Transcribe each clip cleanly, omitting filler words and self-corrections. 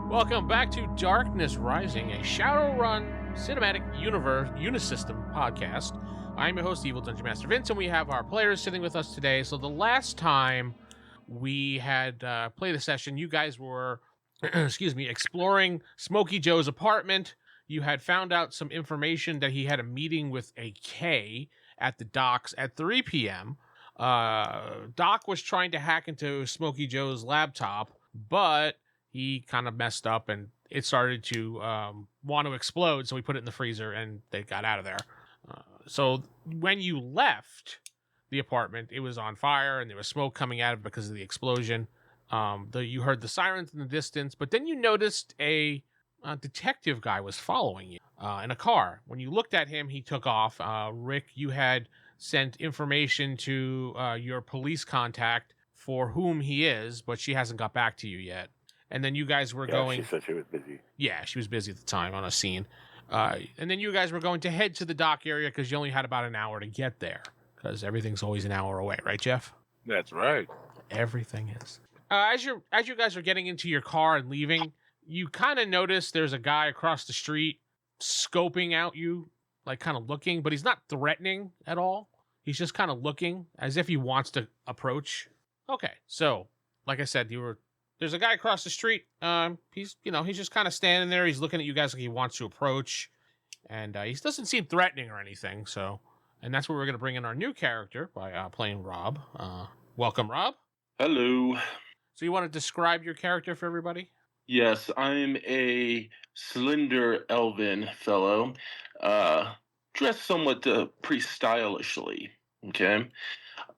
Welcome back to Darkness Rising, a Shadowrun cinematic universe Unisystem podcast. I'm your host, Evil Dungeon Master Vince, and we have our players sitting with us today. So the last time we had played a session, you guys were, exploring Smokey Joe's apartment. You had found out some information that he had a meeting with a K at the docks at 3 p.m. Doc was trying to hack into Smokey Joe's laptop, but he kind of messed up and it started to want to explode. So we put it in the freezer and they got out of there. So when you left the apartment, it was on fire and there was smoke coming out of it because of the explosion. You heard the sirens in the distance, but then you noticed a detective guy was following you in a car. When you looked at him, he took off. Rick, you had sent information to your police contact for whom he is, but she hasn't got back to you yet. And then you guys were going... She said she was busy. Yeah, she was busy at the time on a scene. And then you guys were going to head to the dock area because you only had about an hour to get there. Because everything's always an hour away, right, Geoff? That's right. Everything is. As you guys are getting into your car and leaving, you kind of notice there's a guy across the street scoping out you, like kind of looking, but he's not threatening at all. He's just kind of looking as if he wants to approach. Okay, so like I said, there's a guy across the street. He's just kind of standing there. He's looking at you guys like he wants to approach, and he doesn't seem threatening or anything. So, and that's where we're going to bring in our new character by playing Rob. Welcome, Rob. Hello. So you want to describe your character for everybody? Yes, I'm a slender elven fellow, dressed somewhat pretty stylishly. Okay.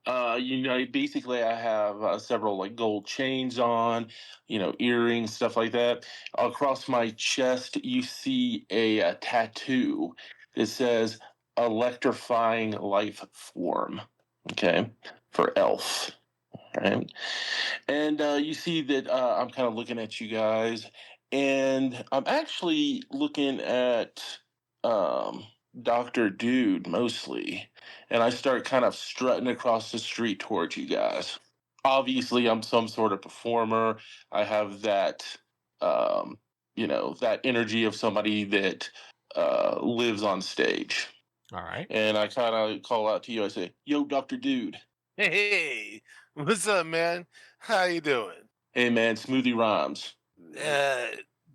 Basically I have several like gold chains on, earrings, stuff like that. Across my chest, you see a tattoo that says electrifying life form. Okay. For elf. Right. And you see that I'm kind of looking at you guys, and I'm actually looking at Dr. Dude mostly, and I start kind of strutting across the street towards you guys. Obviously, I'm some sort of performer. I have that, that energy of somebody that lives on stage. All right. And I kind of call out to you. I say, "Yo, Dr. Dude." Hey, what's up, man? How you doing? Hey, man, Smoothie rhymes.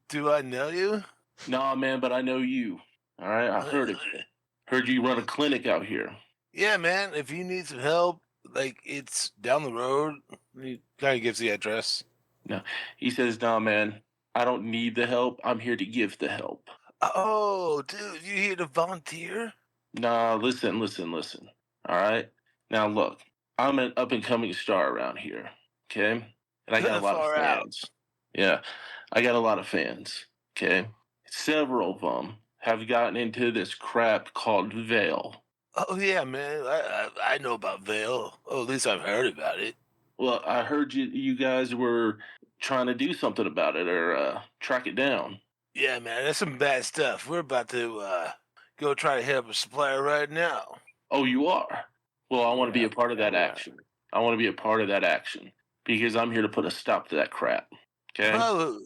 Do I know you? Nah, man, but I know you. All right, I heard of you. Heard you run a clinic out here. Yeah, man. If you need some help, like it's down the road. He kind of gives the address. No, he says, "Nah, man, I don't need the help. I'm here to give the help." Oh, dude, you here to volunteer? Nah, listen. All right, now look, I'm an up and coming star around here. Okay, and I got a lot of fans. Yeah, I got a lot of fans. Okay, several of them have gotten into this crap called Veil. Oh yeah, man. I know about Veil. Oh, at least I've heard about it. Well, I heard you guys were trying to do something about it or track it down. Yeah, man, that's some bad stuff. We're about to go try to hit up a supplier right now. Oh, you are? Well, I want to be a part of that action. I want to be a part of that action because I'm here to put a stop to that crap. Okay? Oh,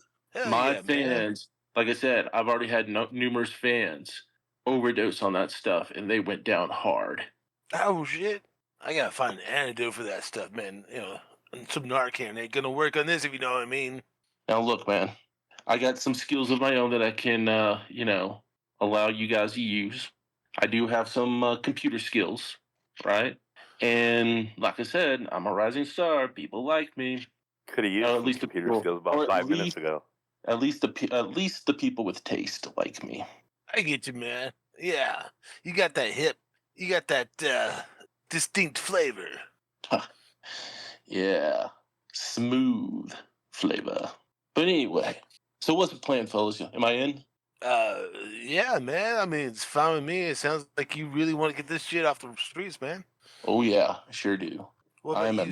my fans, man. Like I said, I've already had numerous fans overdose on that stuff, and they went down hard. Oh, shit. I gotta find an antidote for that stuff, man. Some Narcan ain't gonna work on this, if you know what I mean. Now, look, man, I got some skills of my own that I can, allow you guys to use. I do have some computer skills, right? And like I said, I'm a rising star. People like me. Could have used at least computer the skills about 5 minutes ago. At least the people with taste like me. I get you, man. Yeah, you got that hip. You got that distinct flavor. Yeah, smooth flavor. But anyway, so what's the plan, fellas? Am I in? Yeah, man. I mean, it's fine with me. It sounds like you really want to get this shit off the streets, man. Oh yeah, I sure do. I'm a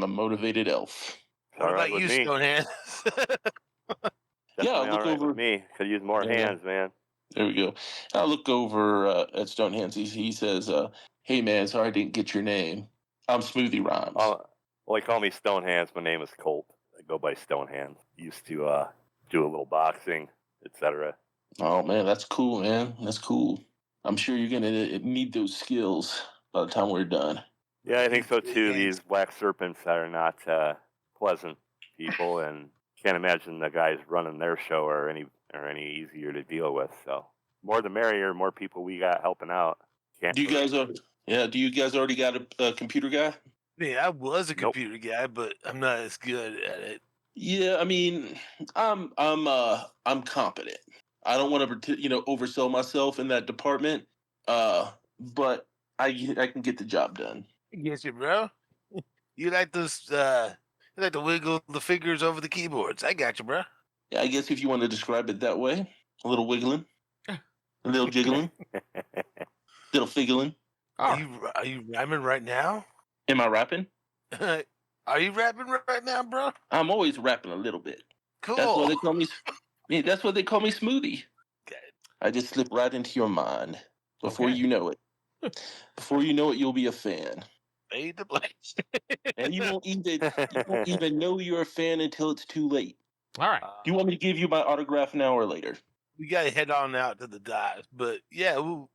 motivated elf. What about you, Stonehands? Yeah, I look over. With me, could use more hands, man. There we go. I look over at Stonehands. He says, "Hey, man, sorry I didn't get your name. I'm Smoothie Rhymes." Well, they call me Stonehands. My name is Colt. go by Stonehand. Used to do a little boxing, etc. Oh man, that's cool, man. That's cool. I'm sure you're gonna need those skills by the time we're done. Yeah, I think so too. These black serpents are not pleasant people, and can't imagine the guys running their show are any easier to deal with. So more the merrier. More people we got helping out. Do you guys do you guys already got a computer guy? Yeah, I was a Nope. computer guy, but I'm not as good at it. Yeah, I mean, I'm competent. I don't want to oversell myself in that department. But I can get the job done. I get you, bro. You like those? You like to wiggle the fingers over the keyboards. I got you, bro. Yeah, I guess if you want to describe it that way, a little wiggling, a little jiggling, little figgling. Are you rhyming right now? Am I rapping? Are you rapping right now, bro? I'm always rapping a little bit. Cool. That's why they call me. Yeah, that's what they call me, Smoothie. Okay. I just slip right into your mind before you know it. Before you know it, you'll be a fan, Fade the place. and you won't even know you're a fan until it's too late. All right. Do you want me to give you my autograph now or later? We gotta head on out to the dive, but yeah, we'll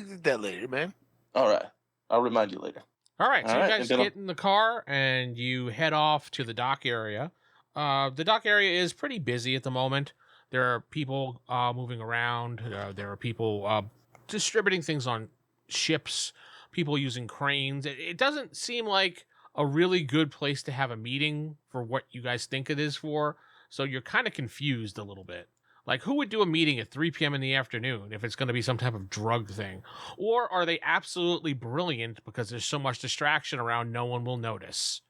get that later, man. All right, I'll remind you later. All right, so All you right, guys and then get in the car and you head off to the dock area. The dock area is pretty busy at the moment. There are people moving around. There are people distributing things on ships, people using cranes. It doesn't seem like a really good place to have a meeting for what you guys think it is for. So you're kind of confused a little bit. Like, who would do a meeting at 3 p.m. in the afternoon if it's going to be some type of drug thing? Or are they absolutely brilliant because there's so much distraction around no one will notice,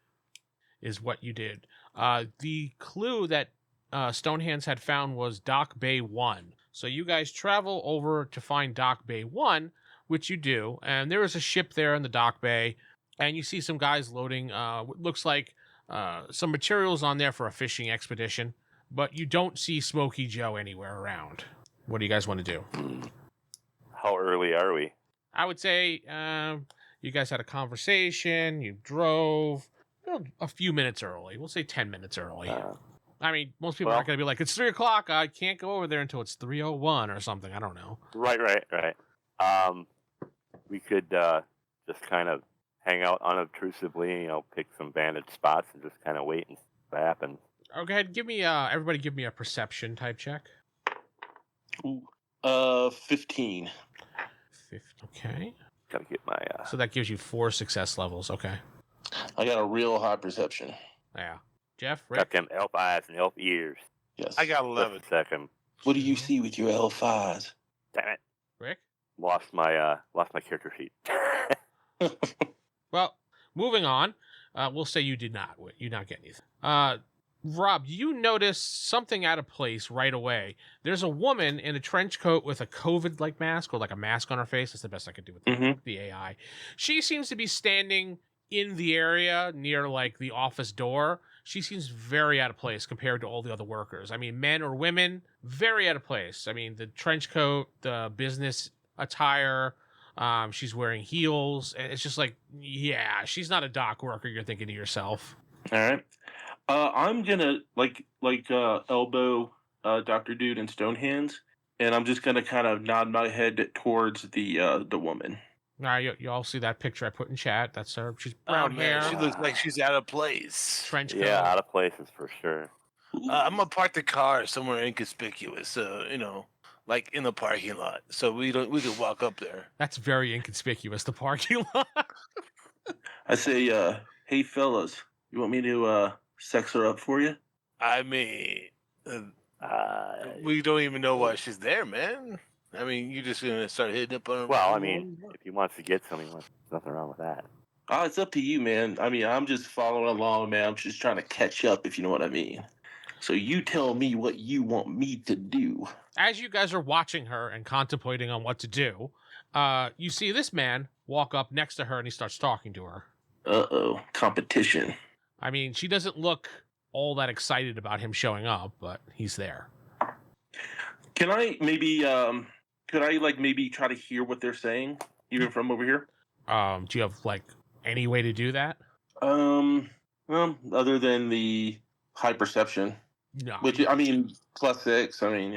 is what you did. The clue that Stonehands had found was Dock Bay 1. So you guys travel over to find Dock Bay 1, which you do. And there is a ship there in the dock bay. And you see some guys loading what looks like some materials on there for a fishing expedition. But you don't see Smokey Joe anywhere around. What do you guys want to do? How early are we? I would say you guys had a conversation, you drove a few minutes early. We'll say 10 minutes early. I mean, most people aren't going to be like, it's 3 o'clock. I can't go over there until it's 3:01 or something. I don't know. Right. We could just kind of hang out unobtrusively, pick some vantage spots and just kind of wait and see what happens. Okay, everybody give me a perception type check. Ooh, 15. Okay. Gotta get my. So that gives you 4 success levels. Okay. I got a real high perception. Yeah. Jeff, Got Rick? them elf eyes and elf ears. Yes. I got Just 11. a second. What do you see with your elf eyes? Damn it! Rick? Lost my character sheet. Well, moving on. We'll say you did not. You not get anything. Rob, you notice something out of place right away. There's a woman in a trench coat with a COVID-like mask, or like a mask on her face. That's the best I could do with the AI. She seems to be standing in the area near like the office door. She seems very out of place compared to all the other workers. I mean, men or women, very out of place. I mean, the trench coat, the business attire, she's wearing heels, and it's just like, yeah, she's not a dock worker, you're thinking to yourself. All right. I'm gonna elbow Dr. Dude and Stonehands, and I'm just gonna kind of nod my head towards the woman. All right, you all see that picture I put in chat. That's her. She's Oh, brown man, hair, she looks like she's out of place. trench coat. Yeah, out of places for sure. I'm gonna park the car somewhere inconspicuous, so like in the parking lot, so we could walk up there. That's very inconspicuous, the parking lot. I say, hey fellas, you want me to sex her up for you? I mean, we don't even know why she's there, man. I mean, you're just gonna start hitting up on her. Well, I mean, if he wants to get something, there's nothing wrong with that. Oh, it's up to you, man. I mean, I'm just following along, man. I'm just trying to catch up, if you know what I mean. So you tell me what you want me to do. As you guys are watching her and contemplating on what to do, you see this man walk up next to her and he starts talking to her. Uh-oh, competition. I mean, she doesn't look all that excited about him showing up, but he's there. Can I maybe, could I maybe try to hear what they're saying, even from over here? Do you have any way to do that? Well, other than the high perception. No. Which, I mean, +6. I mean,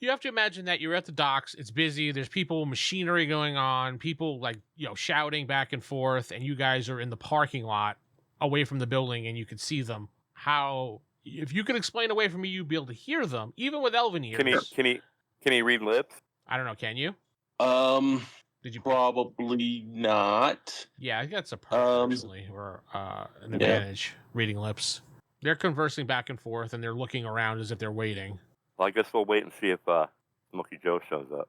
You have to imagine that you're at the docks. It's busy. There's people, machinery going on, people like, shouting back and forth, and you guys are in the parking lot away from the building, and you can see them. If you could explain away from me, you'd be able to hear them, even with elven ears. Can he read lips? I don't know. Can you? Did you probably not? Yeah, I think that's a perk actually, or an advantage. Reading lips. They're conversing back and forth, and they're looking around as if they're waiting. Well, I guess we'll wait and see if Smokey Joe shows up.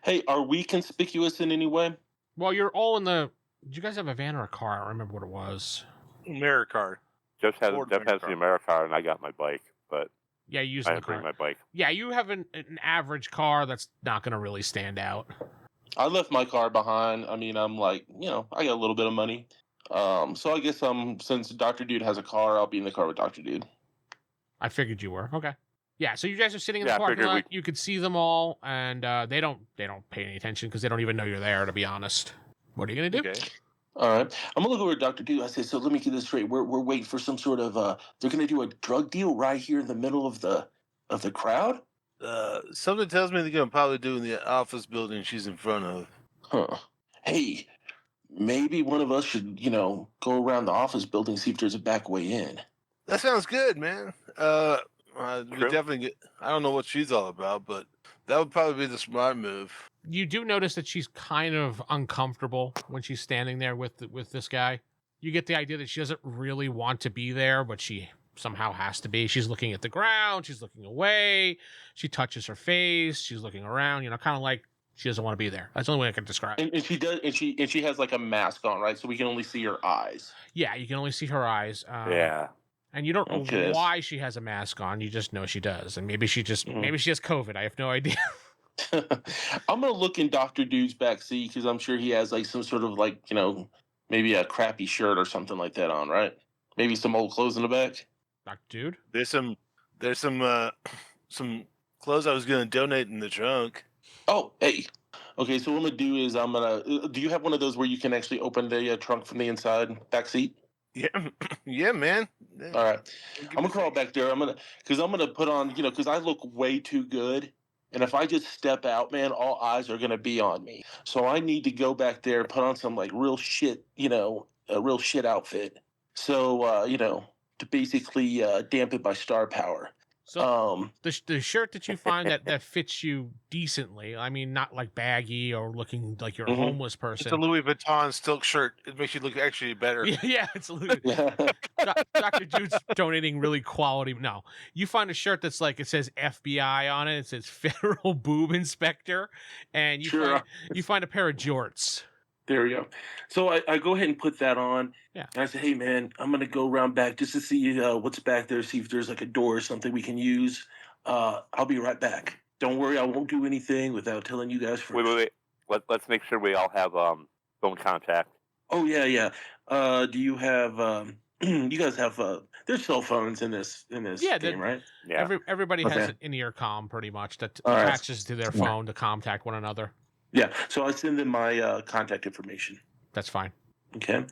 Hey, are we conspicuous in any way? Well, you're all in the. Did you guys have a van or a car? I don't remember what it was. Americar. Jeff has the Americar, and I got my bike, but yeah, you use I didn't bring my bike. Yeah, you have an average car that's not going to really stand out. I left my car behind. I mean, I'm like, I got a little bit of money. So I guess since Dr. Dude has a car, I'll be in the car with Dr. Dude. I figured you were. Okay. Yeah, so you guys are sitting in the parking lot. You could see them all, and they don't pay any attention because they don't even know you're there, to be honest. What are you going to do? Okay. All right. I'm going to look over at Dr. Dude. I said, so let me get this straight. We're waiting for some sort of, they're going to do a drug deal right here in the middle of the crowd? Something tells me they're going to probably do in the office building she's in front of. Huh. Hey, maybe one of us should, go around the office building, see if there's a back way in. That sounds good, man. We definitely I don't know what she's all about, but that would probably be the smart move. You do notice that she's kind of uncomfortable when she's standing there with this guy. You get the idea that she doesn't really want to be there, but she somehow has to be. She's looking at the ground. She's looking away. She touches her face. She's looking around. Kind of like she doesn't want to be there. That's the only way I can describe it. And she does. And she has like a mask on, right? So we can only see her eyes. Yeah, you can only see her eyes. Yeah. And you don't know why she has a mask on. You just know she does. And maybe she has COVID. I have no idea. I'm gonna look in Dr. Dude's back seat because I'm sure he has like some sort of like maybe a crappy shirt or something like that on, right? Maybe some old clothes in the back. Dr. Dude, there's some clothes I was gonna donate in the trunk. Oh, hey. Okay, so what I'm gonna do is do you have one of those where you can actually open the trunk from the inside back seat? Yeah, man. Yeah. All right, I'm gonna crawl back there. I'm gonna put on, because I look way too good, and if I just step out, man, all eyes are gonna be on me. So I need to go back there, put on some like real shit, a real shit outfit. So to basically dampen my star power. So the shirt that you find that fits you decently, I mean, not like baggy or looking like you're a homeless person. It's a Louis Vuitton silk shirt. It makes you look actually better. Yeah, it's Louis. Dr. Dude's donating really quality. No, you find a shirt that's like, it says FBI on it. It says Federal Boob Inspector, and you find a pair of jorts. There we go. So I go ahead and put that on. Yeah. And I say, hey, man, I'm going to go around back just to see what's back there, see if there's like a door or something we can use. I'll be right back. Don't worry, I won't do anything without telling you guys first. Wait. Let's make sure we all have phone contact. Oh, yeah. Do you have... you guys have... there's cell phones in this game, right? Yeah. Everybody has an in-ear comm pretty much that attaches to their phone to contact one another. Yeah, so I send them my contact information. That's fine. Okay.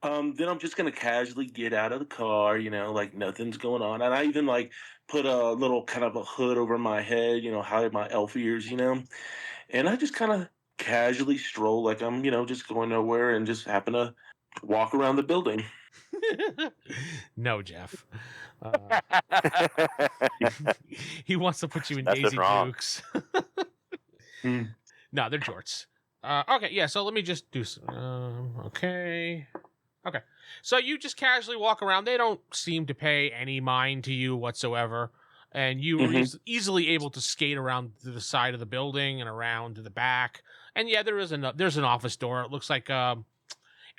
Then I'm just going to casually get out of the car, like nothing's going on. And I even like put a little kind of a hood over my head, hide my elf ears, And I just kind of casually stroll like I'm, just going nowhere and just happen to walk around the building. No, Geoff. He wants to put you in Daisy Dukes. No, they're jorts. Okay, yeah, so let me just do some... okay. So you just casually walk around. They don't seem to pay any mind to you whatsoever. And you were easily able to skate around to the side of the building and around to the back. And yeah, there's an office door. It looks like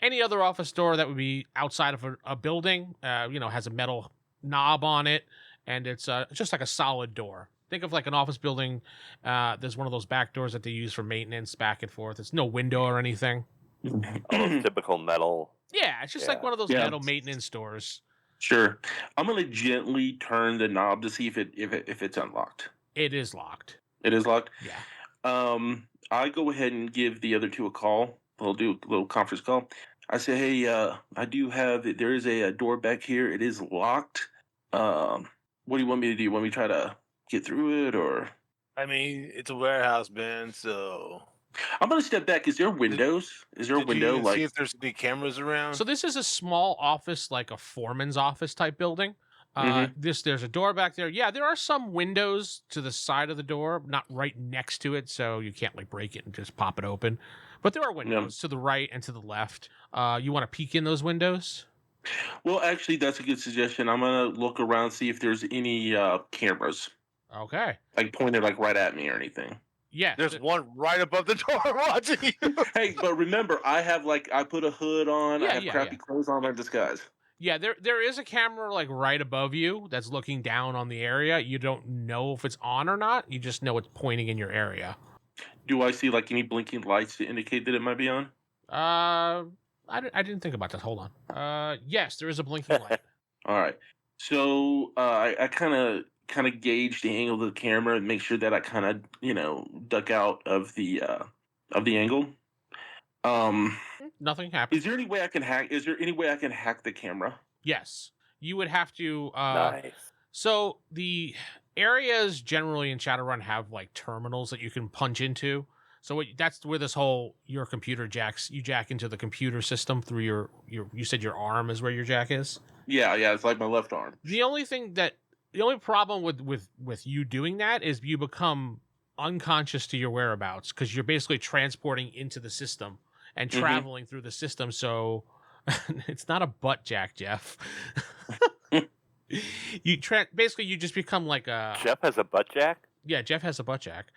any other office door that would be outside of a building, has a metal knob on it. And it's just like a solid door. Think of like an office building. There's one of those back doors that they use for maintenance back and forth. It's no window or anything. Typical metal. Yeah, it's just like one of those metal maintenance doors. Sure. I'm going to gently turn the knob to see if it's unlocked. It is locked. It is locked? Yeah. I go ahead and give the other two a call. We'll do a little conference call. I say, hey, I do have, there is a door back here. It is locked. What do you want me to do? You want me to try to get through it, or? I mean, it's a warehouse, man. So I'm gonna step back. Is there windows? Is there a did you window even see like? if there's any cameras around? So this is a small office, like a foreman's office type building. Mhm. There's a door back there. Yeah, there are some windows to the side of the door, not right next to it, so you can't like break it and just pop it open. But there are windows to the right and to the left. You want to peek in those windows? Well, actually, that's a good suggestion. I'm gonna look around, see if there's any cameras, Okay. like pointed like right at me or anything. Yes. There's one right above the door watching you. Hey, but remember, I put a hood on. I Yeah, have crappy clothes on. My disguise. Yeah, there is a camera like right above you that's looking down on the area. You don't know if it's on or not. You just know it's pointing in your area. Do I see like any blinking lights to indicate that it might be on? I didn't think about that. Hold on. Yes, there is a blinking light. All right. So I kind of gauge the angle of the camera and make sure that I kind of duck out of the angle. Nothing happens. Is there any way I can hack? Is there any way I can hack the camera? Yes, you would have to. Nice. So the areas generally in Shadowrun have like terminals that you can punch into. So that's where this whole your computer jacks. You jack into the computer system through your. You said your arm is where your jack is. Yeah, it's like my left arm. The only problem with you doing that is you become unconscious to your whereabouts because you're basically transporting into the system and traveling through the system. So it's not a butt jack, Geoff. Basically you just become like a Geoff has a butt jack? Yeah, Geoff has a butt jack.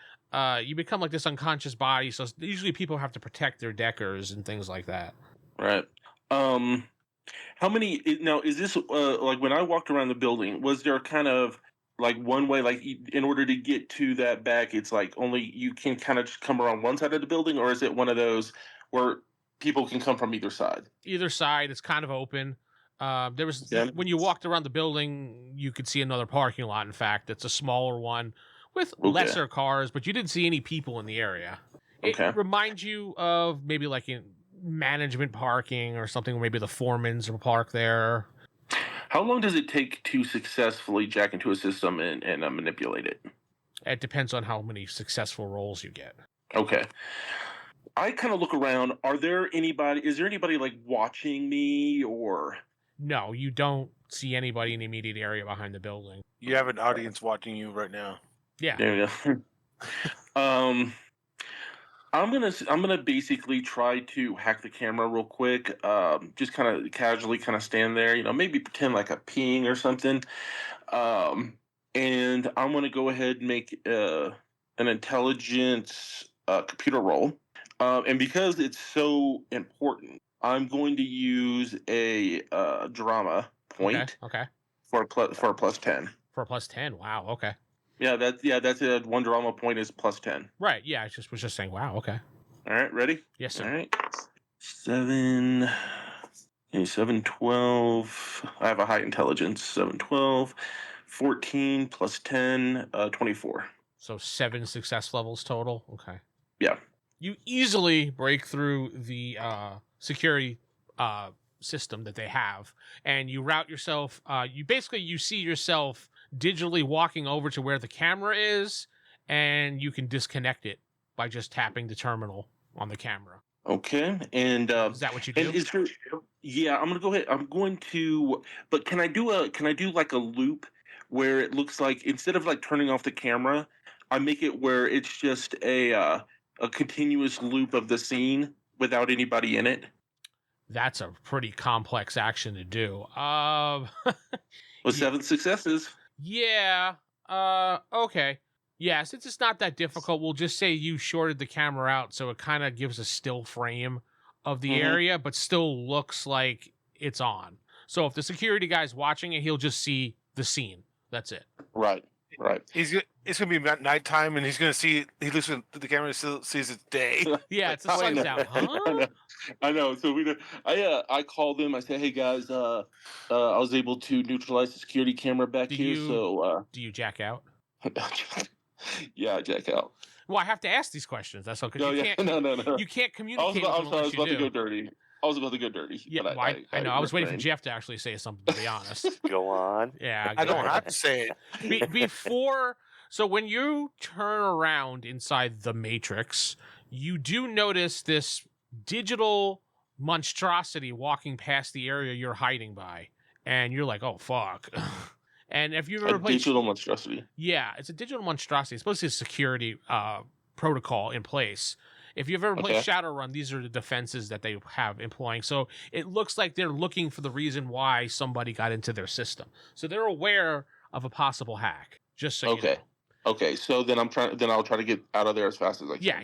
You become like this unconscious body, so usually people have to protect their deckers and things like that. Right. How many now is this like when I walked around the building, was there kind of like one way, like in order to get to that back, it's like only you can kind of just come around one side of the building, or is it one of those where people can come from either side? Either side, it's kind of open. There was when you walked around the building, you could see another parking lot. In fact, it's a smaller one with lesser cars, but you didn't see any people in the area. It reminds you of maybe like in management parking or something. Maybe the foremans will park there. How long does it take to successfully jack into a system and manipulate it? It depends on how many successful rolls you get. Okay. I kind of look around. Is there anybody like watching me or? No, you don't see anybody in the immediate area behind the building. You have an audience watching you right now. Yeah. There you go. I'm gonna basically try to hack the camera real quick. Just kind of casually kind of stand there, maybe pretend like a peeing or something. And I'm gonna go ahead and make an intelligence computer roll. And because it's so important, I'm going to use a drama point. Okay. For a plus 10. For a plus 10. Wow. Okay. Yeah, that's it. One drama point is plus 10. Right. Yeah, I was just saying. Wow. Okay. All right, ready? Yes, sir. All right. 7, 12. I have a high intelligence. 7, 12, 14 plus 10, 24. So 7 success levels total. Okay. Yeah. You easily break through the security system that they have, and you route yourself. You see yourself digitally walking over to where the camera is, and you can disconnect it by just tapping the terminal on the camera. Okay, and is that what you do? Yeah, I'm gonna go ahead. I'm going to, but can I do like a loop where it looks like instead of like turning off the camera, I make it where it's just a continuous loop of the scene without anybody in it? That's a pretty complex action to do. Well, 7 successes. Yeah. Okay. Yeah, since it's not that difficult, we'll just say you shorted the camera out so it kind of gives a still frame of the area, but still looks like it's on. So if the security guy's watching it, he'll just see the scene. That's it. Right. It's gonna be about nighttime, and he's gonna see. He looks at the camera and still sees it's day. Yeah, it's the sun's out. Huh? I know. So I called them. I said, "Hey guys, I was able to neutralize the security camera back here." So do you jack out? Yeah, I jack out. Well, I have to ask these questions. That's all. No. You can't communicate. I was about to go dirty. was about to go dirty. Yeah, but well, I know. I was waiting for refrained. Jeff to actually say something, to be honest. Go on. Yeah. I go don't ahead. have to say it. Before, so when you turn around inside the Matrix, you do notice this digital monstrosity walking past the area you're hiding by, and you're like, "Oh fuck!" And if you've ever A played, digital monstrosity. yeah, it's a digital monstrosity. It's supposed to be a security protocol in place. If you've ever played Okay. Shadowrun, these are the defenses that they have employing. So it looks like they're looking for the reason why somebody got into their system. So they're aware of a possible hack. Just so you know. Okay, so then I'll try to get out of there as fast as I can. Yeah,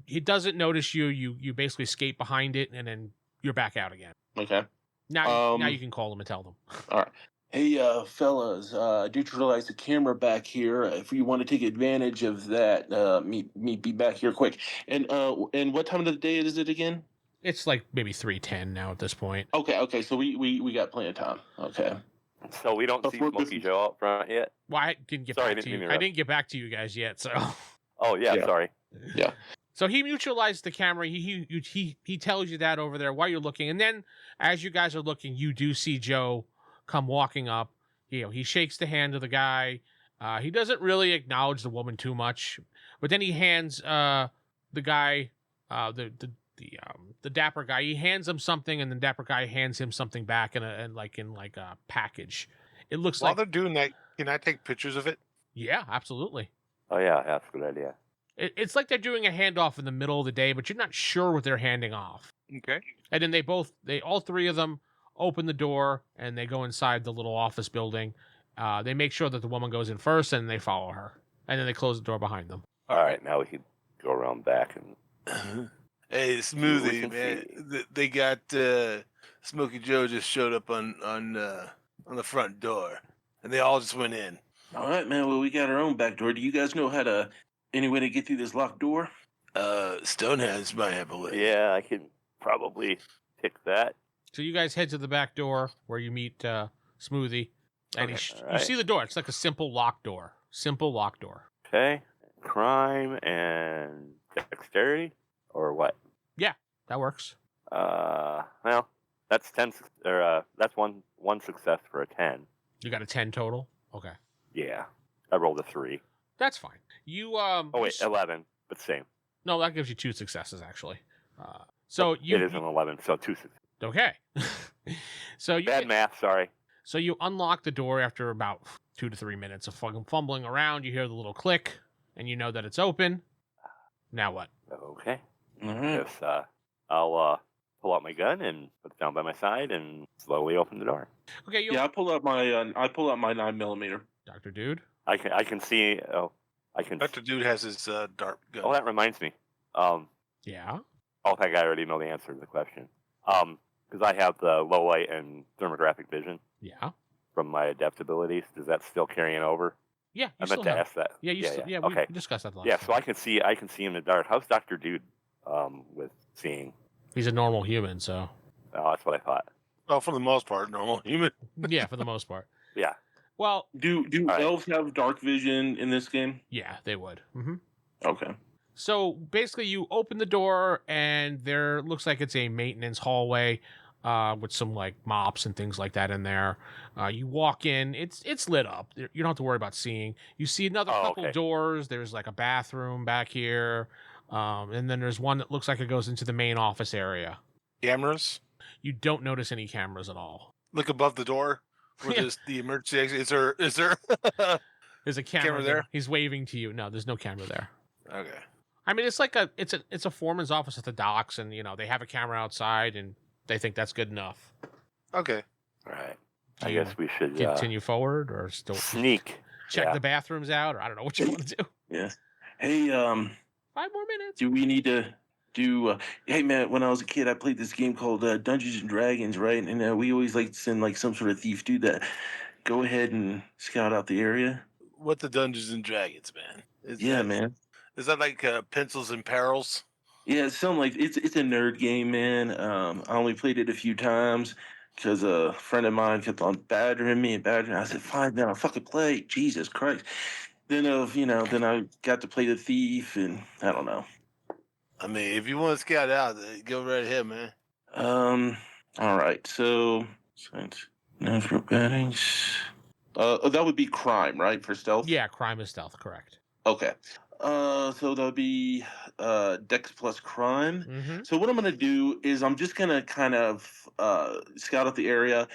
it doesn't notice you. You basically skate behind it, and then you're back out again. Okay. Now you can call them and tell them. All right. Hey, fellas, neutralize the camera back here. If you want to take advantage of that, meet be back here quick. And what time of the day is it again? It's like maybe 3:10 now at this point. Okay. So we got plenty of time. Okay. So we don't see Smokey Joe out front yet? Well, I didn't get back to you. I didn't get back to you guys yet, so. Oh, yeah. Sorry. Yeah. So he neutralized the camera. He tells you that over there while you're looking, and then as you guys are looking, you do see Joe come walking up. He shakes the hand of the guy. He doesn't really acknowledge the woman too much, but then he hands the guy, the dapper guy. He hands him something, and the dapper guy hands him something back in a package. It looks While like they're doing that, can I take pictures of it? Yeah, absolutely. Oh, yeah. That's a good idea. It's like they're doing a handoff in the middle of the day, but you're not sure what they're handing off. Okay. And then all three of them open the door and they go inside the little office building. They make sure that the woman goes in first and they follow her. And then they close the door behind them. All right. Now we can go around back and. Hey, Smoothy, man. They got Smokey Joe just showed up on the front door, and they all just went in. All right, man. Well, we got our own back door. Do you guys know any way to get through this locked door? Stonehands might have a way. Yeah, I can probably pick that. So you guys head to the back door where you meet Smoothie, and you see the door. It's like a simple lock door. Okay. Crime and dexterity, or what? Yeah, that works. Well, that's 10. Or that's one success for a 10. You got a 10 total. Okay. Yeah, I rolled a 3. That's fine. You 11, but same. No, that gives you 2 successes actually. So it is an 11, so 2 successes. Okay. So bad math. Sorry. So you unlock the door after about 2 to 3 minutes of fumbling around. You hear the little click, and you know that it's open. Now what? Okay. Mm-hmm. Guess I'll pull out my gun and put it down by my side and slowly open the door. Okay. I pull out my 9mm. Dr. Dude. I can see. Oh, I can. Dr. Dude has his dart gun. Oh, that reminds me. Yeah. Oh, I think I already know the answer to the question. Because I have the low light and thermographic vision. Yeah. From my adaptabilities. Does that still carry over? Yeah. I meant to ask that. Yeah. Yeah. We discussed that last Yeah. time. So I can see in the dark. How's Dr. Dude with seeing? He's a normal human, so. Oh, that's what I thought. Oh, for the most part, normal human. Yeah, for the most part. Yeah. Well, Do elves have dark vision in this game? yeah, they would. Mm-hmm. Okay. So basically, you open the door, and there looks like it's a maintenance hallway with some like mops and things like that in there. You walk in; it's lit up. You don't have to worry about seeing. You see another couple doors. There's like a bathroom back here, and then there's one that looks like it goes into the main office area. Cameras? You don't notice any cameras at all. Look above the door. Where there's the emergency exit. Is there? There's a camera there. He's waving to you. No, there's no camera there. Okay. I mean, it's like it's a foreman's office at the docks, and they have a camera outside, and they think that's good enough. Okay. All right. I guess we should continue forward, or still sneak. Check the bathrooms out, or I don't know what you want to do. Yeah. Hey, 5 more minutes. Do we need to do? Hey, man, when I was a kid, I played this game called Dungeons and Dragons, right? And we always like to send like some sort of thief dude that go ahead and scout out the area. What the Dungeons and Dragons, man? Man. Is that like Pencils and Perils? Yeah, it's something like it's a nerd game, man. I only played it a few times because a friend of mine kept on badgering me. I said, "Fine, then I'll fucking play." Jesus Christ. Then then I got to play the thief, and I don't know. I mean, if you want to scout out, go right ahead, man. All right. So, natural bettings. That would be crime, right, for stealth? Yeah, crime is stealth, correct. Okay. So that would be Dex plus crime. Mm-hmm. So what I'm gonna do is I'm just gonna kind of scout out the area,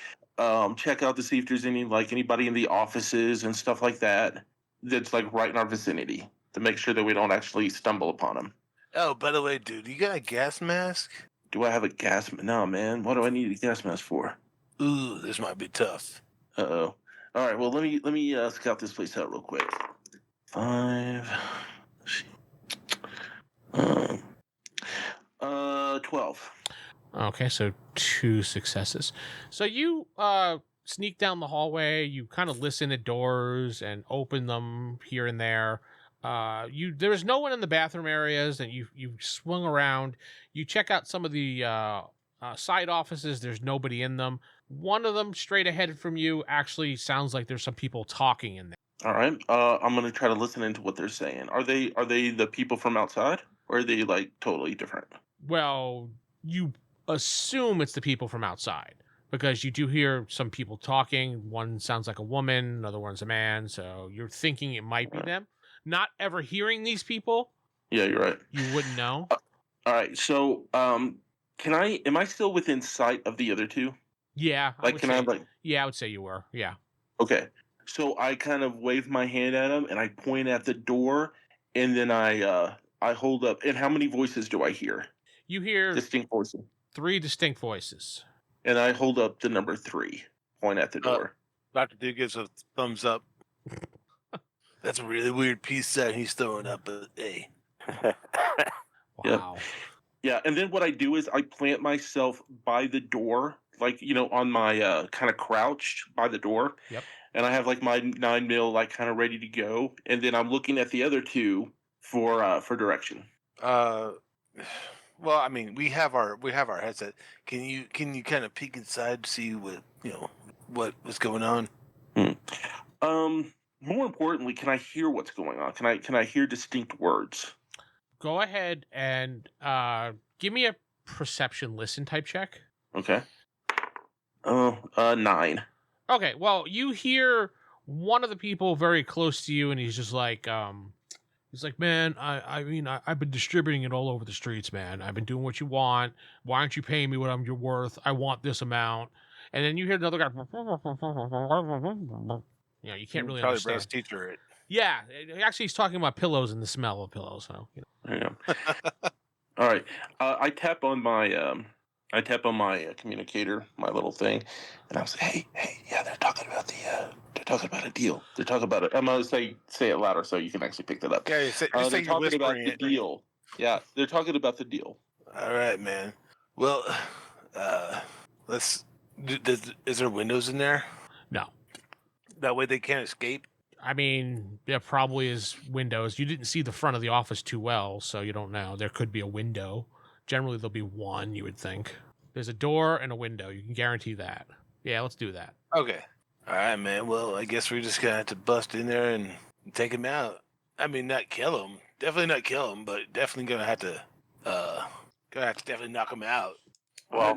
check out to see if there's anybody in the offices and stuff like that that's like right in our vicinity to make sure that we don't actually stumble upon them. Oh, by the way, dude, you got a gas mask? Do I have a gas? No, man. What do I need a gas mask for? Ooh, this might be tough. Uh-oh. All right. Well, let me scout this place out real quick. 5. Let's see. 12. Okay, so 2 successes. So you sneak down the hallway. You kind of listen at doors and open them here and there. There's no one in the bathroom areas, and you swung around. You check out some of the side offices. There's nobody in them. One of them straight ahead from you actually sounds like there's some people talking in there. All right. I'm gonna try to listen into what they're saying. Are they the people from outside, or are they like totally different? Well, you assume it's the people from outside because you do hear some people talking. One sounds like a woman, another one's a man. So you're thinking it might be them. Not ever hearing these people, Yeah, you're right. you wouldn't know. All right. So, am I still within sight of the other two? Yeah. Yeah, I would say you were. Yeah. Okay. So I kind of wave my hand at them and I point at the door, and then I hold up. And how many voices do I hear? You hear Distinct voices. 3 distinct voices. And I hold up the number 3, point at the door. Dr. Dude gives a thumbs up. That's a really weird peace sign he's throwing up, but hey. Wow. Yeah, and then what I do is I plant myself by the door, like, on my kind of crouched by the door. Yep. And I have like my 9mm like kind of ready to go, and then I'm looking at the other two for direction. Well, I mean, we have our headset. Can you kind of peek inside to see what's going on? More importantly, can I hear what's going on? Can I hear distinct words? Go ahead and give me a perception listen type check. Okay. 9. Okay, well, you hear one of the people very close to you, and he's just like, man, I've been distributing it all over the streets, man. I've been doing what you want. Why aren't you paying me what you're worth? I want this amount. And then you hear another guy. You can't really probably understand. teacher it. Yeah, actually, he's talking about pillows and the smell of pillows. So, Yeah. All right. I tap on my communicator, my little thing, and I was like, hey, yeah, they're talking about a deal. They're talking about it. I'm gonna say it louder so you can actually pick that up. Yeah, they're talking about the deal. Yeah, they're talking about the deal. All right, man. Well, is there windows in there? No. That way they can't escape? I mean, there probably is windows. You didn't see the front of the office too well, so you don't know. There could be a window. Generally, there'll be one, you would think. There's a door and a window. You can guarantee that. Yeah, let's do that. Okay. All right, man. Well, I guess we're just going to have to bust in there and take him out. I mean, not kill him. Definitely not kill him, but definitely going to have to definitely knock him out. Well,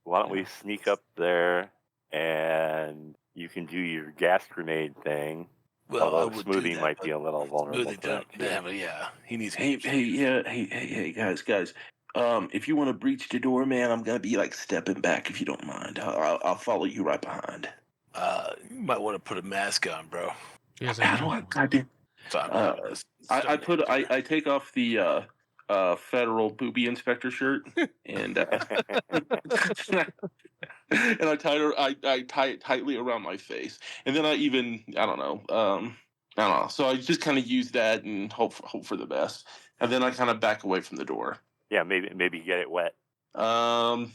why don't we sneak up there and you can do your gas grenade thing. Well, although Smoothy might be a little vulnerable. Yeah, he needs. Hey, guys. If you want to breach the door, man, I'm gonna be like stepping back if you don't mind. I'll follow you right behind. You might want to put a mask on, bro. I did. I take off the federal booby inspector shirt and and I tie it tightly around my face, and then I don't know. So I just kind of use that and hope for the best, and then I kind of back away from the door. Yeah, maybe get it wet. I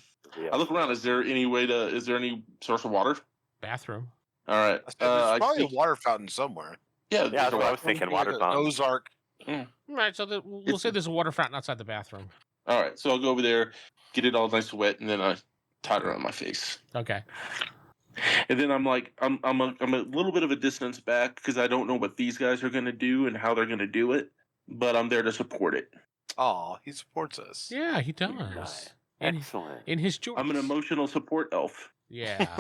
look around. Is there any source of water? Bathroom. All right. There's probably a water fountain somewhere. Yeah, that's what I was thinking. Water fountain. Ozark. All right, so we'll say there's a water fountain outside the bathroom. All right, so I'll go over there, get it all nice and wet, and then I tie it around my face. Okay. And then I'm a little bit of a distance back because I don't know what these guys are going to do and how they're going to do it, but I'm there to support it. Oh, he supports us. Yeah, he does. Excellent. in his jorts. I'm an emotional support elf. Yeah.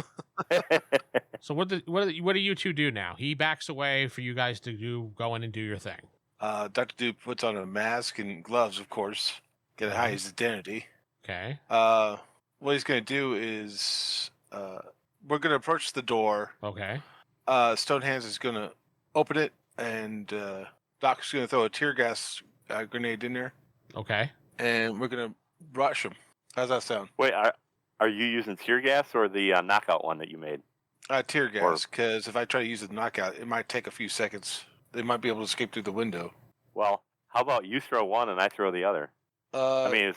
So what do you two do now? He backs away for you guys to go in and do your thing. Dr. Duke puts on a mask and gloves, of course. Gotta hide his identity. Okay. What he's gonna do is we're gonna approach the door. Okay. Stonehands is gonna open it, and Doc's gonna throw a tear gas grenade in there, Okay. and we're gonna rush him. How's that sound? Wait, are you using tear gas or the knockout one that you made? Tear gas, because if I try to use the knockout, it might take a few seconds. They might be able to escape through the window. Well, how about you throw one and I throw the other? I mean,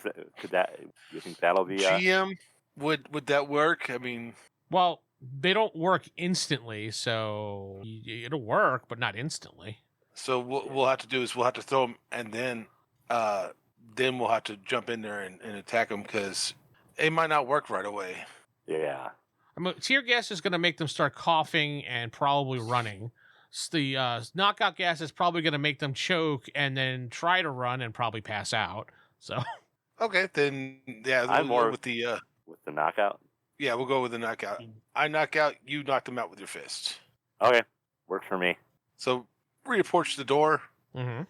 you think that'll be GM? Would that work? I mean, Well, they don't work instantly, so it'll work, but not instantly. so what we'll have to do is we'll have to throw them, and then we'll have to jump in there and attack them, because it might not work right away. Yeah. I mean, tear gas is going to make them start coughing and probably running. The knockout gas is probably going to make them choke and then try to run and probably pass out. So Okay, then yeah, I'm we'll more go with the with the knockout. yeah, we'll go with the knockout. I knock out, you knock them out with your fist. Okay, works for me. So we approach the door. Mhm.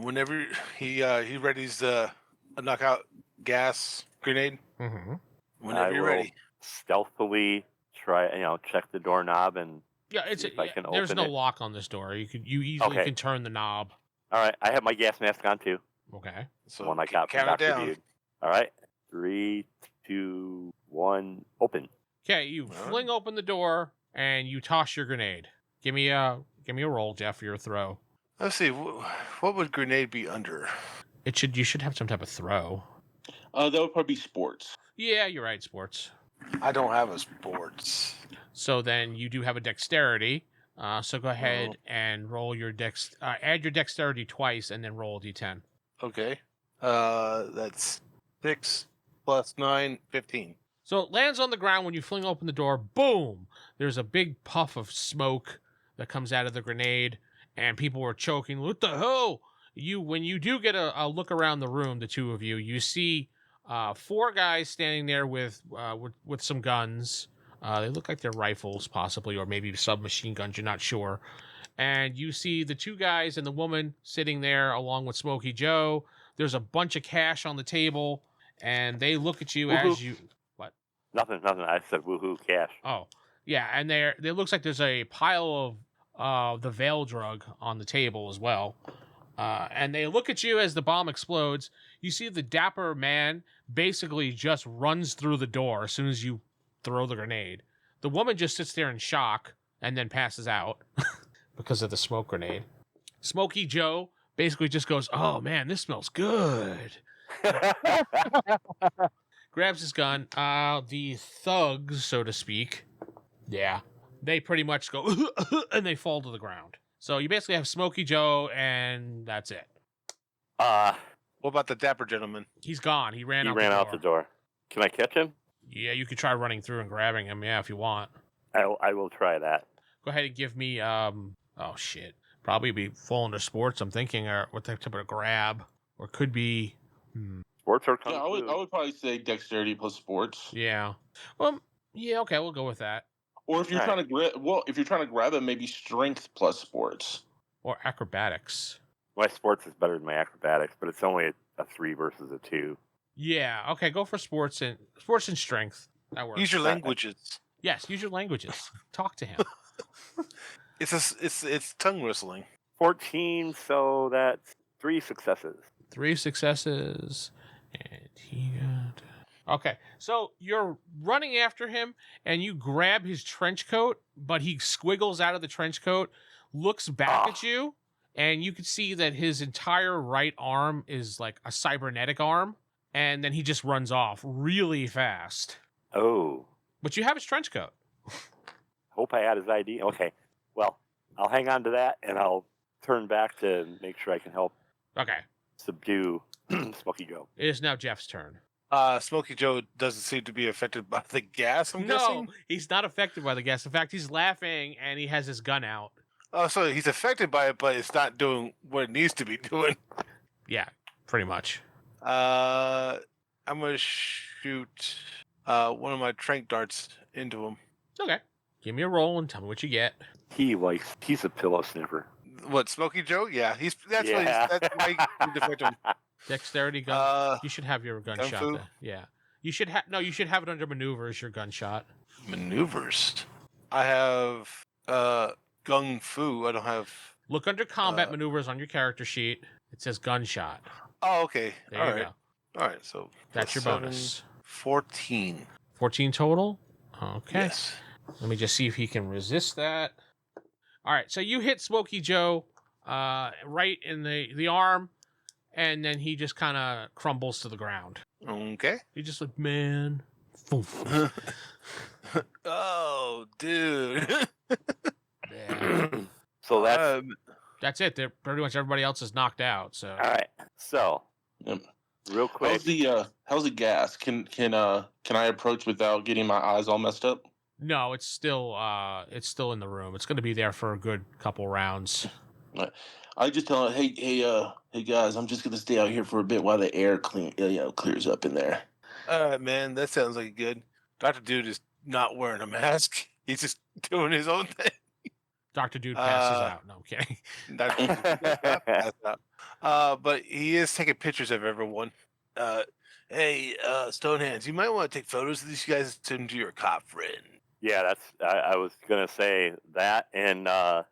Whenever he readies a knockout gas grenade. Mhm. Whenever I you're will ready. stealthily try, check the doorknob and. Yeah, See if I can there's open no it. lock on this door. You easily Okay. can turn the knob. All right, I have my gas mask on too. Okay. So The one I got from count it Dr. down. Dude. All right, 3, 2, 1, open. Okay, you All fling open the door and you toss your grenade. Give me a roll, Jeff, for your throw. Let's see, what would grenade be under? You should have some type of throw. That would probably be sports. Yeah, you're right, sports. I don't have a sports. So then you do have a dexterity. So go ahead and roll your add your dexterity twice and then roll a d10. Okay. That's 6 plus 9, 15. So it lands on the ground when you fling open the door. Boom! There's a big puff of smoke that comes out of the grenade, and people were choking. What the hell? When you do get a look around the room, the two of you see 4 guys standing there with some guns. They look like they're rifles, possibly, or maybe submachine guns. You're not sure. And you see the 2 guys and the woman sitting there along with Smokey Joe. There's a bunch of cash on the table, and they look at you Woohoo. as you. What? Nothing. I said woohoo, cash. Oh, yeah, and it looks like there's a pile of the Veil drug on the table as well. And they look at you as the bomb explodes. You see the dapper man basically just runs through the door as soon as you throw the grenade. The woman just sits there in shock and then passes out because of the smoke grenade. Smokey Joe basically just goes, "Oh man, this smells good." Grabs his gun. The thugs, so to speak, yeah, they pretty much go and they fall to the ground. So you basically have Smokey Joe, and that's it. What about the dapper gentleman? He's gone. He ran out the door. Can I catch him? Yeah, you could try running through and grabbing him. Yeah, if you want. I will try that. Go ahead and give me. Oh shit. Probably be full into sports. I'm thinking, or what type of grab, or could be. Sports or kung Yeah, fu? I would probably say dexterity plus sports. Yeah. Well, yeah. Okay, we'll go with that. Or if you're Alright. if you're trying to grab it, maybe strength plus sports. Or acrobatics. My sports is better than my acrobatics, but it's only a 3 versus a 2. Yeah. Okay, go for sports and strength. That works. Use your languages. Yes, use your languages. Talk to him. It's tongue whistling. 14, so that's 3 successes. 3 successes. And he got. Okay, so you're running after him, and you grab his trench coat, but he squiggles out of the trench coat, looks back at you, and you can see that his entire right arm is like a cybernetic arm, and then he just runs off really fast. Oh, But you have his trench coat. hope I had his ID. Okay, well, I'll hang on to that, and I'll turn back to make sure I can help Okay, subdue Smokey Joe. it is now Jeff's turn. Smokey Joe doesn't seem to be affected by the gas, I'm No, guessing? he's not affected by the gas. In fact, he's laughing, and he has his gun out. Oh, so he's affected by it, but it's not doing what it needs to be doing. Yeah, pretty much. I'm gonna shoot one of my trank darts into him. Okay. Give me a roll and tell me what you get. He's a pillow sniffer. What, Smokey Joe? Yeah, that's Yeah. why you defend him. Dexterity gun. Uh, You should have your Kung gunshot Fu? there. Yeah. You should have you should have it under maneuvers, your gunshot. Maneuvers. I have Gung Fu. I don't have. Look under combat maneuvers on your character sheet. It says gunshot. Oh, okay. There All you right. go. All right. So That's your +7, bonus. 14. 14 total? Okay. Yes. Let me just see if he can resist that. All right, so you hit Smokey Joe right in the arm, and then he just kind of crumbles to the ground. Okay. He just like, man. Foof. Oh, dude. Yeah. So that's That's it. Pretty much everybody else is knocked out. So all right. So, Yep. real quick, How's the gas? Can I approach without getting my eyes all messed up? no, it's still in the room. It's going to be there for a good couple rounds. I just tell him, hey guys, I'm just gonna stay out here for a bit while the air clears up in there. All right, man. That sounds like good. Dr. Dude is not wearing a mask. He's just doing his own thing. Dr. Dude passes out. No, I'm kidding. Dr. Dude passed out. But he is taking pictures of everyone. Hey, Stonehands, you might want to take photos of these guys and send them to your cop friend. yeah, I was gonna say that, and I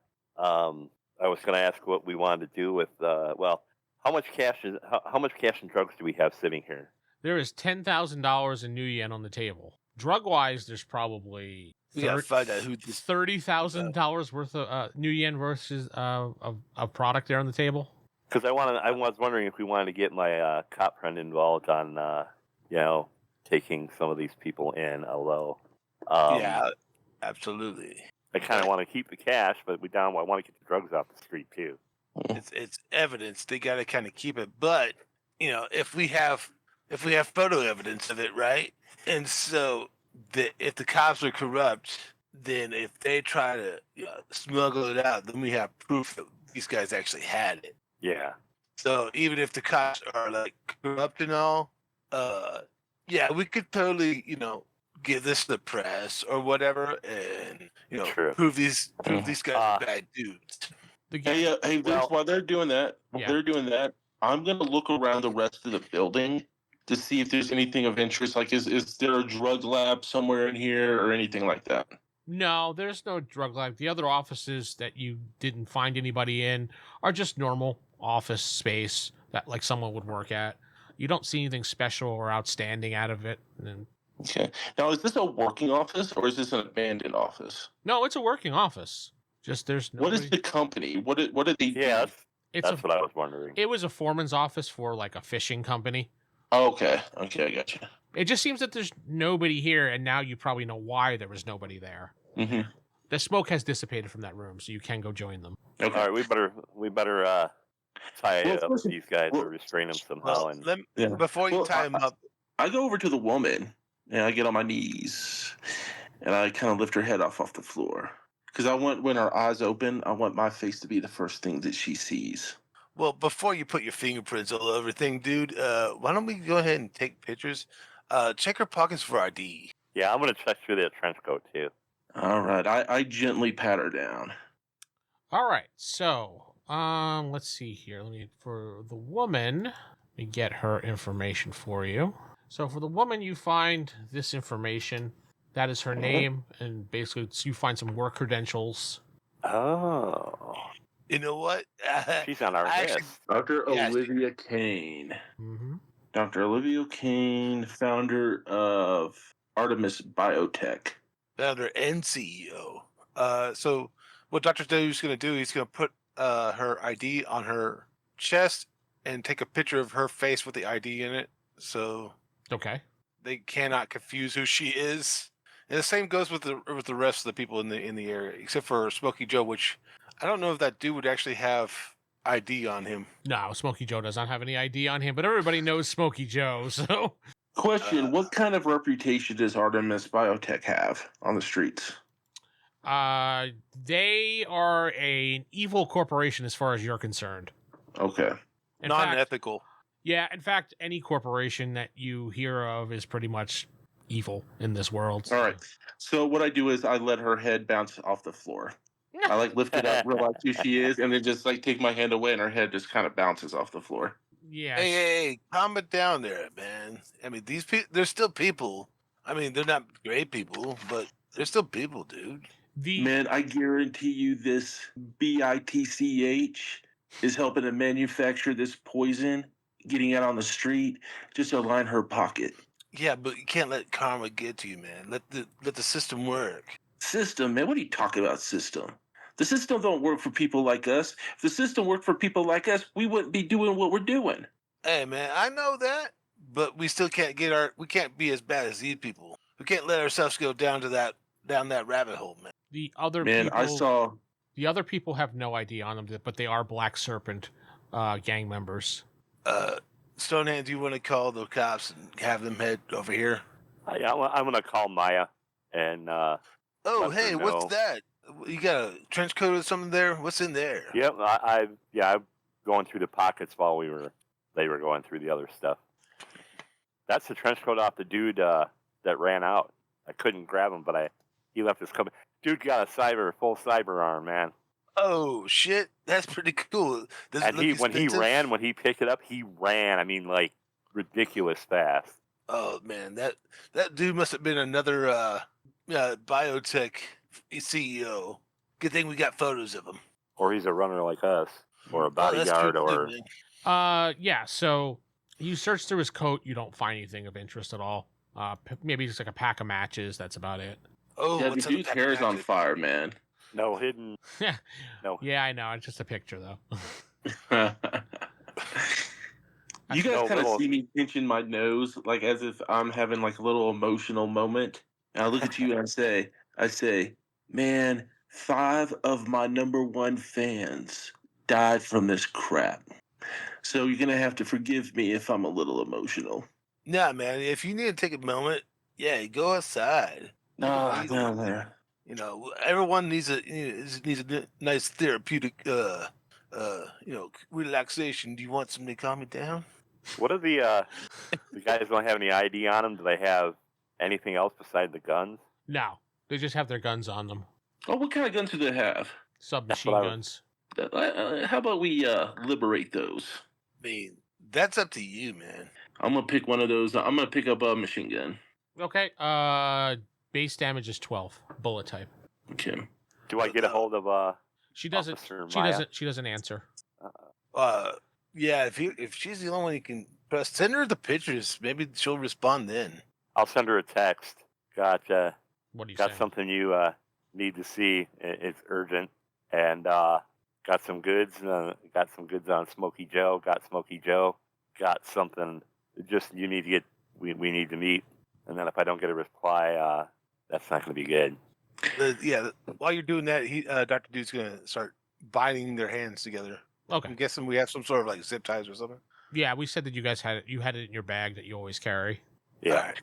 was gonna ask what we wanted to do with how much cash and drugs do we have sitting here? There is $10,000 in new yen on the table. Drug wise, there's probably We gotta find out who this. $30,000 worth of new yen versus of product there on the table. Because I was wondering if we wanted to get my cop friend involved on taking some of these people in. Although, Yeah, absolutely. I kind of want to keep the cash, but I want to get the drugs off the street too. It's evidence. They gotta kind of keep it. But if we have photo evidence of it, right? And so if the cops are corrupt, then if they try to smuggle it out, then we have proof that these guys actually had it. Yeah. So even if the cops are like corrupt and all, yeah, we could totally, give this to the press or whatever, and True. prove these guys are bad dudes. Hey, Vince, well- while they're doing that, I'm gonna look around the rest of the building to see if there's anything of interest. Like, is there a drug lab somewhere in here or anything like that? No, there's no drug lab. The other offices that you didn't find anybody in are just normal office space that like someone would work at. You don't see anything special or outstanding out of it. And Okay. Now, is this a working office or is this an abandoned office? no, it's a working office. Just there's no. What is the company? What did they do? Yeah, It's that's what I was wondering. It was a foreman's office for like a fishing company. Oh, okay, I got you. It just seems that there's nobody here, and now you probably know why there was nobody there. Mm-hmm. The smoke has dissipated from that room, so you can go join them. Okay. All right, we better tie Well, up first- these guys well- or restrain them somehow. Well, before you Well, tie him up, I go over to the woman and I get on my knees and I kind of lift her head off the floor because I want, when her eyes open, I want my face to be the first thing that she sees. well, before you put your fingerprints all over everything, dude, why don't we go ahead and take pictures? Check her pockets for ID. Yeah, I'm gonna check through that trench coat too. All right, I gently pat her down. All right, so let's see here. For the woman, let me get her information for you. So for the woman, you find this information. That is her name, and basically you find some work credentials. Oh, You know what? she's on our Actually- list. Dr. Yeah, Olivia Kane. Mm-hmm. Dr. Olivia Kane, founder of Artemis Biotech. Founder and CEO. So what Dr. Doe's going to do, he's going to put her ID on her chest and take a picture of her face with the ID in it, so Okay. they cannot confuse who she is. And the same goes with the rest of the people in the area, except for Smokey Joe, which I don't know if that dude would actually have ID on him. No, Smokey Joe does not have any ID on him, but everybody knows Smokey Joe, so. Question, what kind of reputation does Artemis Biotech have on the streets? They are an evil corporation as far as you're concerned. Okay. In fact, Non-ethical. Yeah, in fact, any corporation that you hear of is pretty much evil in this world. All right. So what I do is I let her head bounce off the floor. I like lift it up, realize who she is, and then just like take my hand away, and her head just kind of bounces off the floor. Yeah. Hey, calm it down there, man. I mean, these people, they're still people. I mean, they're not great people, but they're still people, dude. Man, I guarantee you this BITCH is helping to manufacture this poison, getting it on the street just to line her pocket. Yeah, but you can't let karma get to you, man. Let the system work. System, man, what are you talking about, system? The system don't work for people like us. If the system worked for people like us, we wouldn't be doing what we're doing. Hey, man, I know that, but we still can't we can't be as bad as these people. We can't let ourselves go down that rabbit hole, man. The other Man, people, I saw. the other people have no ID on them, but they are Black Serpent gang members. Stonehand, do you want to call the cops and have them head over here? Yeah, I'm gonna call Maya and. Oh, Let her hey, what's know. that? You got a trench coat or something there? What's in there? Yep, I'm going through the pockets while they were going through the other stuff. That's the trench coat off the dude that ran out. I couldn't grab him, but he left his company. Dude got a full cyber arm, man. Oh shit, that's pretty cool. Does it look When he expensive? ran, when he picked it up, he ran. I mean, like ridiculous fast. Oh man, that dude must have been another biotech CEO. Good thing we got photos of him. Or he's a runner like us, or a Oh, that's bodyguard, true, or man. Yeah, so you search through his coat, you don't find anything of interest at all. Maybe just like a pack of matches, that's about it. Oh, Yeah, what's the in dude's pack hair of is on matches? fire, man. no hidden. No. Yeah, I know, it's just a picture though. You guys No kind of little- see me pinching my nose, like as if I'm having like a little emotional moment. And I look at you and I say, man, 5 of my #1 fans died from this crap. So you're gonna have to forgive me if I'm a little emotional. Nah, man. If you need to take a moment, yeah, go outside. No, Easy. no, there. You know, everyone needs a nice therapeutic relaxation. Do you want something to calm you down? What are the guys don't have any ID on them? Do they have anything else besides the guns? No, they just have their guns on them. Oh, what kind of guns do they have? Submachine what I was- guns. How about we liberate those? I mean, that's up to you, man. I'm gonna pick one of those. I'm gonna pick up a machine gun. Okay, base damage is 12, bullet type. Okay. Do I get a hold of She doesn't. Officer She Maya? doesn't. She doesn't answer. Yeah, if she's the only one you can press, send her the pictures. Maybe she'll respond then. I'll send her a text. Got What do you got say? something you need to see. It's urgent, and got some goods. Got some goods on Smokey Joe. Got Smokey Joe. Got something. Just you need to get. We need to meet. And then if I don't get a reply, that's not going to be good. While you're doing that, Dr. Dude's gonna start binding their hands together. Okay. I'm guessing we have some sort of like zip ties or something. Yeah, we said that you guys had it. You had it in your bag that you always carry. Yeah. All right.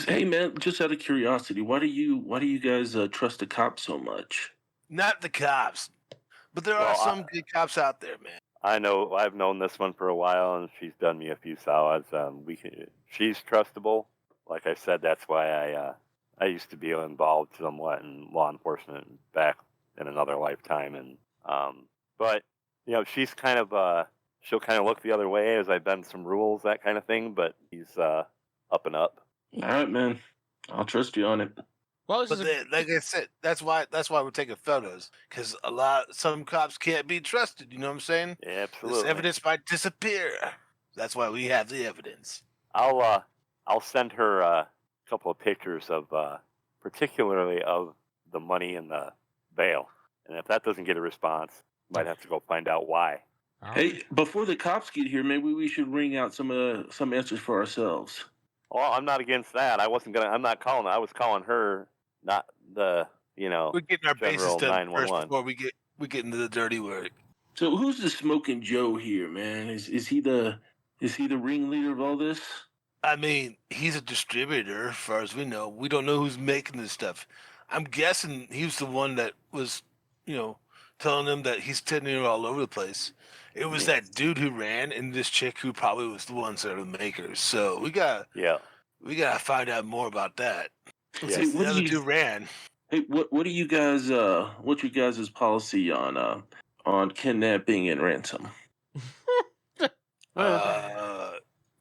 Hey man, just out of curiosity, why do you guys trust the cops so much? Not the cops, but there are Well, some good cops out there, man. I know. I've known this one for a while, and she's done me a few solids. She's trustable. Like I said, that's why I used to be involved somewhat in law enforcement back in another lifetime, and but she's kind of she'll kind of look the other way as I bend some rules, that kind of thing. But he's up and up. All right, man. I'll trust you on it. Well, But like I said, that's why we're taking photos, because some cops can't be trusted. You know what I'm saying? Yeah, This absolutely. evidence might disappear. That's why we have the evidence. I'll send her a couple of pictures of particularly of the money and the bail, and if that doesn't get a response, might have to go find out why. all right. Hey, before the cops get here, maybe we should ring out some answers for ourselves. Well, I'm not against that. I'm not calling. I was calling her, not the We're getting our bases General done first 911. before we get into the dirty work. So who's the Smoking Joe here, man? Is he the ringleader of all this? I mean, he's a distributor, as far as we know. We don't know who's making this stuff. I'm guessing he was the one that was, telling them that he's sending her all over the place. It was that dude who ran, and this chick who probably was the ones that are the makers. So we gotta find out more about that. Yeah. Hey, The other dude ran. Hey, what do you guys what's your guys' policy on kidnapping and ransom?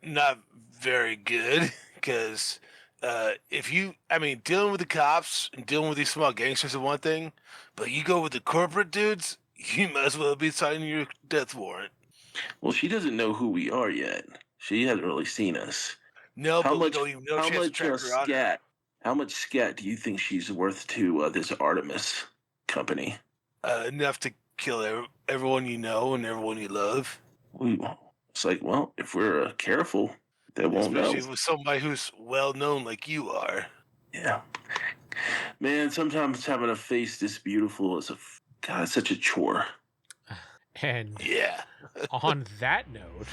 Not very good, because dealing with the cops and dealing with these small gangsters is one thing, but you go with the corporate dudes, you might as well be signing your death warrant. Well, she doesn't know who we are yet. She hasn't really seen us. No, How but much? we don't even know How she has to much track her on her. scat? How much scat do you think she's worth to this Artemis company? Enough to kill everyone you know and everyone you love. It's like, well, if we're careful, they won't know. Especially with somebody who's well known like you are. Yeah, man. Sometimes having a face this beautiful is it's such a chore. And Yeah. on that note,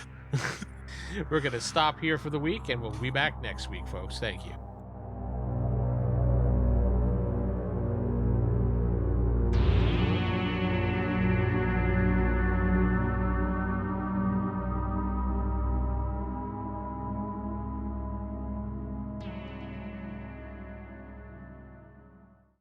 we're going to stop here for the week, and we'll be back next week, folks. Thank you.